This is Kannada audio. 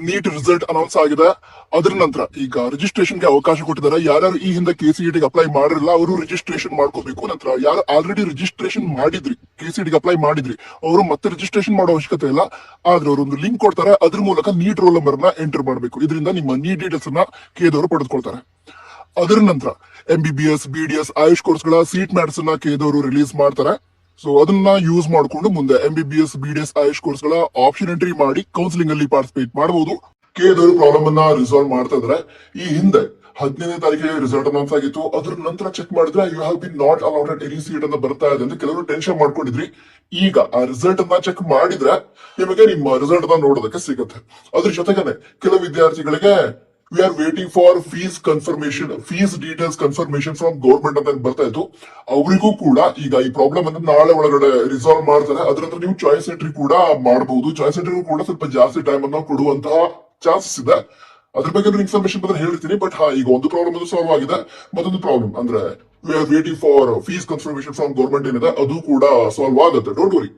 ನೀಟ್ ರಿಸಲ್ಟ್ ಅನೌನ್ಸ್ ಆಗಿದೆ. ಅದ್ರ ನಂತರ ಈಗ ರಿಜಿಸ್ಟ್ರೇಷನ್ಗೆ ಅವಕಾಶ ಕೊಟ್ಟಿದ್ದಾರೆ. ಯಾರ್ಯಾರು ಈ ಹಿಂದೆ ಕೆಸಿಇಟಿಗೆ ಅಪ್ಲೈ ಮಾಡಿರಲ್ಲ ಅವರು ರಿಜಿಸ್ಟ್ರೇಷನ್ ಮಾಡ್ಕೋಬೇಕು. ನಂತರ ಯಾರು ಆಲ್ರೆಡಿ ರಿಜಿಸ್ಟ್ರೇಷನ್ ಮಾಡಿದ್ರಿ, ಕೆಸಿಇಟಿಗೆ ಅಪ್ಲೈ ಮಾಡಿದ್ರಿ, ಅವರು ಮತ್ತೆ ರಿಜಿಸ್ಟ್ರೇಷನ್ ಮಾಡೋ ಅವಶ್ಯಕತೆ ಇಲ್ಲ. ಆದ್ರೆ ಅವರು ಒಂದು ಲಿಂಕ್ ಕೊಡ್ತಾರೆ, ಅದ್ರ ಮೂಲಕ ನೀಟ್ ರೋಲ್ ನಂಬರ್ ನ ಎಂಟರ್ ಮಾಡಬೇಕು. ಇದರಿಂದ ನಿಮ್ಮ ನೀಟ್ ಡೀಟೇಲ್ಸ್ ಅನ್ನ ಕೆದವರು ಪಡೆದುಕೊಳ್ತಾರೆ. ಅದರ ನಂತರ MBBS, BDS, ಆಯುಷ್ ಕೋರ್ಸ್ಗಳ ಸೀಟ್ ಮ್ಯಾಟ್ಸ್ ಅನ್ನ ಕೆದವರು ರಿಲೀಸ್ ಮಾಡ್ತಾರೆ. ಸೊ ಅದನ್ನ ಯೂಸ್ ಮಾಡಿಕೊಂಡು ಮುಂದೆ MBBS, BDS, ಆಯುಷ್ ಕೋರ್ಸ್ಗಳ ಆಪ್ಷನ್ ಎಂಟ್ರಿ ಮಾಡಿ ಕೌನ್ಸಿಲಿಂಗ್ ಅಲ್ಲಿ ಪಾರ್ಟಿಸಿಪೇಟ್ ಮಾಡಬಹುದು. ಕೆದವರು ಪ್ರಾಬ್ಲಮ್ ಅನ್ನ ರಿಸಾಲ್ವ್ ಮಾಡ್ತಾ ಇದಾರೆ. ಈ ಹಿಂದೆ 15ನೇ ತಾರೀಕಿಗೆ ರಿಸಲ್ಟ್ ಅನೌನ್ಸ್ ಆಗಿತ್ತು. ಅದ್ರ ನಂತರ ಚೆಕ್ ಮಾಡಿದ್ರೆ you have been not allotted any seat ಅಂತ ಬರ್ತಾ ಇದೆ ಅಂತ ಕೆಲವರು ಟೆನ್ಷನ್ ಮಾಡ್ಕೊಂಡಿದ್ರಿ. ಈಗ ಆ ರಿಸಲ್ಟ್ ಅನ್ನ ಚೆಕ್ ಮಾಡಿದ್ರೆ ನಿಮಗೆ ನಿಮ್ಮ ರಿಸಲ್ಟ್ ಅನ್ನ ನೋಡೋದಕ್ಕೆ ಸಿಗುತ್ತೆ. ಅದ್ರ ಜೊತೆಗೇನೆ ಕೆಲವು ವಿದ್ಯಾರ್ಥಿಗಳಿಗೆ we are waiting for fees details confirmation from government ಅಂತ ಬರ್ತಾ ಇತ್ತು. ಅವರಿಗೂ ಕೂಡ ಈಗ ಈ ಪ್ರಾಬ್ಲಮ್ ಅನ್ನು ನಾಳೆ ಒಳಗಡೆ ರಿಸಾಲ್ವ್ ಮಾಡ್ತಾರೆ. ಅದ್ರ ನಂತರ ನೀವು ಚಾಯ್ಸ್ ಎಂಟ್ರಿ ಕೂಡ ಮಾಡಬಹುದು. ಚಾಯ್ಸ್ ಎಂಟ್ರಿ ಕೂಡ ಸ್ವಲ್ಪ ಜಾಸ್ತಿ ಟೈಮ್ ಅನ್ನ ಕೊಡುವಂತಹ ಚಾನ್ಸಸ್ ಇದೆ. ಅದ್ರ ಬಗ್ಗೆ ಇನ್ಫಾರ್ಮೇಶನ್ ಬಂದ್ರೆ ಹೇಳ್ತೀನಿ. ಬಟ್ ಈಗ ಒಂದು ಪ್ರಾಬ್ಲಮ್ ಅದು ಸಾಲ್ವ್ ಆಗಿದೆ. ಮತ್ತೊಂದು ಪ್ರಾಬ್ಲಮ್ ಅಂದ್ರೆ we are waiting for fees confirmation from government ಏನಿದೆ ಅದು ಕೂಡ ಸಾಲ್ವ್ ಆಗುತ್ತೆ. Don't worry.